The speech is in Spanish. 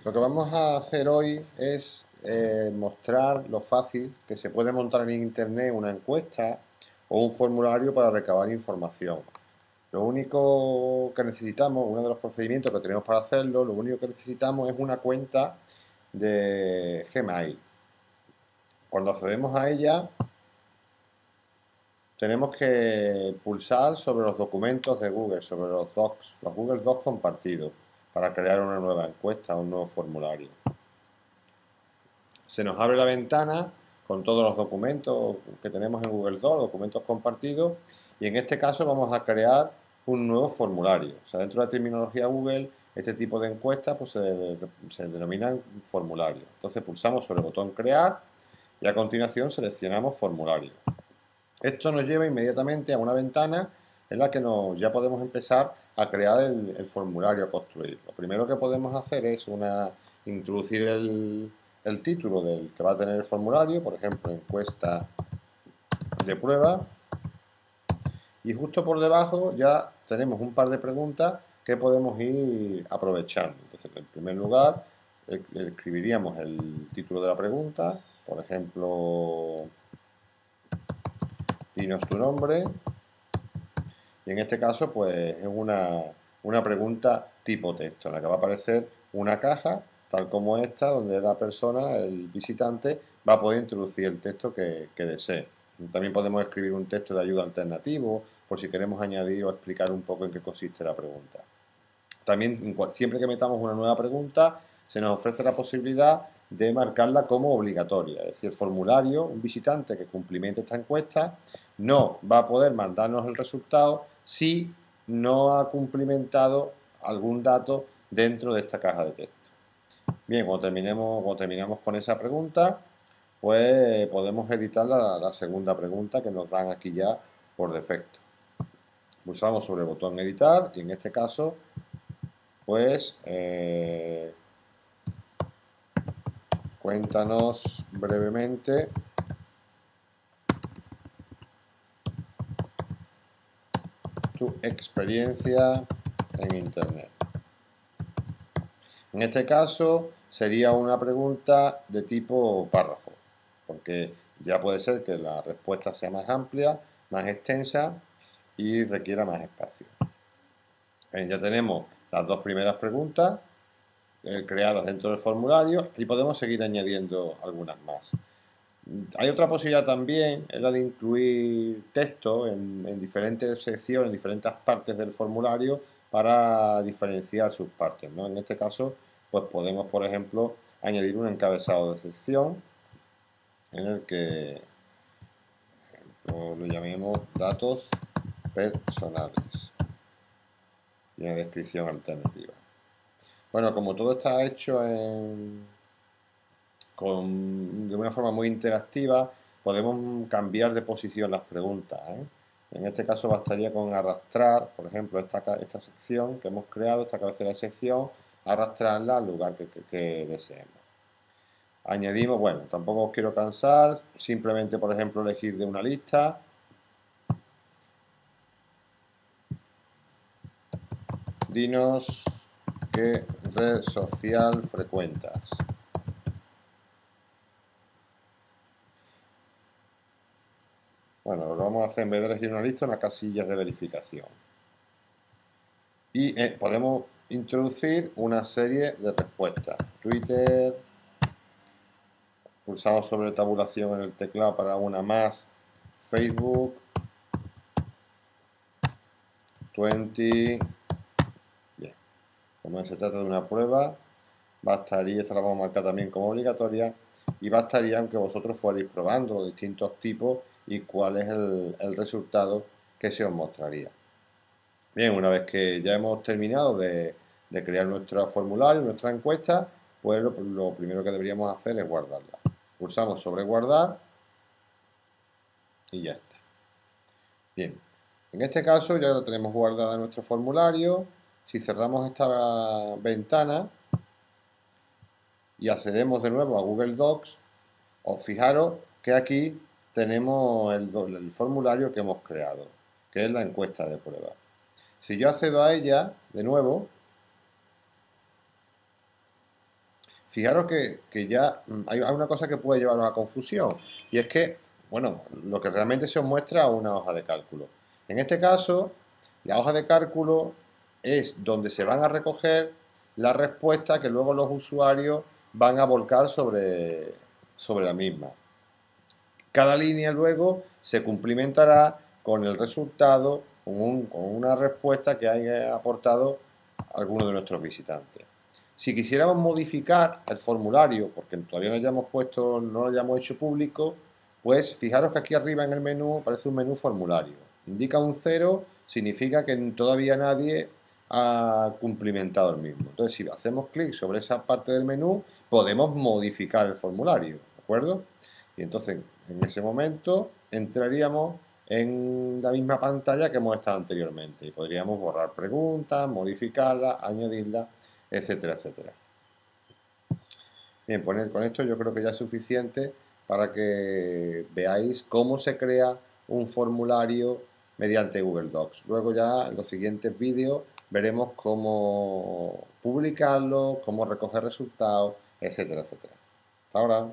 Lo que vamos a hacer hoy es mostrar lo fácil que se puede montar en internet una encuesta o un formulario para recabar información. Lo único que necesitamos, uno de los procedimientos que tenemos para hacerlo, lo único que necesitamos es una cuenta de Gmail. Cuando accedemos a ella, tenemos que pulsar sobre los documentos de Google, sobre los Docs, los Google Docs compartidos, para crear una nueva encuesta o un nuevo formulario. Se nos abre la ventana con todos los documentos que tenemos en Google Docs, documentos compartidos, y en este caso vamos a crear un nuevo formulario. O sea, dentro de la terminología Google, este tipo de encuestas pues, se denominan formulario. Entonces pulsamos sobre el botón crear y a continuación seleccionamos formulario. Esto nos lleva inmediatamente a una ventana en la que ya podemos empezar a crear el formulario, a construir. Lo primero que podemos hacer es introducir el título del que va a tener el formulario, por ejemplo, encuesta de prueba, y justo por debajo ya tenemos un par de preguntas que podemos ir aprovechando. Entonces, en primer lugar, escribiríamos el título de la pregunta, por ejemplo, dinos tu nombre, y en este caso pues es una pregunta tipo texto, en la que va a aparecer una caja, tal como esta, donde la persona, el visitante, va a poder introducir el texto que desee. También podemos escribir un texto de ayuda alternativo, por si queremos añadir o explicar un poco en qué consiste la pregunta. También, siempre que metamos una nueva pregunta, se nos ofrece la posibilidad de marcarla como obligatoria. Es decir, el formulario, un visitante que cumplimente esta encuesta, no va a poder mandarnos el resultado si no ha cumplimentado algún dato dentro de esta caja de texto. Bien, cuando terminamos con esa pregunta, pues podemos editar la segunda pregunta que nos dan aquí ya por defecto. Pulsamos sobre el botón editar y en este caso pues cuéntanos brevemente tu experiencia en internet. En este caso sería una pregunta de tipo párrafo, porque ya puede ser que la respuesta sea más amplia, más extensa y requiera más espacio. Ya tenemos las dos primeras preguntas creadas dentro del formulario y podemos seguir añadiendo algunas más. Hay otra posibilidad también, es la de incluir texto en diferentes secciones, en diferentes partes del formulario para diferenciar sus partes, ¿no? En este caso, pues podemos, por ejemplo, añadir un encabezado de sección en el que lo llamemos datos personales y una descripción alternativa. Bueno, como todo está hecho de una forma muy interactiva, podemos cambiar de posición las preguntas, ¿eh? En este caso bastaría con arrastrar, por ejemplo, esta sección que hemos creado, esta cabecera de sección, arrastrarla al lugar que deseemos. Añadimos, bueno, tampoco os quiero cansar, simplemente, por ejemplo, elegir de una lista. Dinos qué red social frecuentas. Bueno, lo vamos a hacer en vez de elegir una lista, una casilla de verificación. Y podemos introducir una serie de respuestas. Twitter, pulsamos sobre tabulación en el teclado para una más. Facebook, 20. Bien, como se trata de una prueba, bastaría, esta la vamos a marcar también como obligatoria, y bastaría aunque vosotros fuerais probando los distintos tipos y cuál es el resultado que se os mostraría. Bien, una vez que ya hemos terminado de crear nuestro formulario, nuestra encuesta, pues lo primero que deberíamos hacer es guardarla. Pulsamos sobre guardar y ya está. Bien, en este caso ya lo tenemos guardada en nuestro formulario. Si cerramos esta ventana y accedemos de nuevo a Google Docs, os fijaros que aquí tenemos el formulario que hemos creado, que es la encuesta de prueba. Si yo accedo a ella de nuevo, fijaros que ya hay una cosa que puede llevaros a confusión, y es que, bueno, lo que realmente se os muestra es una hoja de cálculo. En este caso, la hoja de cálculo es donde se van a recoger las respuestas que luego los usuarios van a volcar sobre la misma. Cada línea luego se cumplimentará con el resultado, con una respuesta que haya aportado alguno de nuestros visitantes. Si quisiéramos modificar el formulario, porque todavía no lo hayamos puesto, no lo hayamos hecho público, pues fijaros que aquí arriba en el menú aparece un menú formulario. Indica un 0, significa que todavía nadie ha cumplimentado el mismo. Entonces, si hacemos clic sobre esa parte del menú, podemos modificar el formulario, ¿de acuerdo? Y entonces, en ese momento, entraríamos en la misma pantalla que hemos estado anteriormente y podríamos borrar preguntas, modificarlas, añadirlas, etcétera, etcétera. Bien, pues con esto yo creo que ya es suficiente para que veáis cómo se crea un formulario mediante Google Docs. Luego ya en los siguientes vídeos veremos cómo publicarlo, cómo recoger resultados, etcétera, etcétera. Hasta ahora.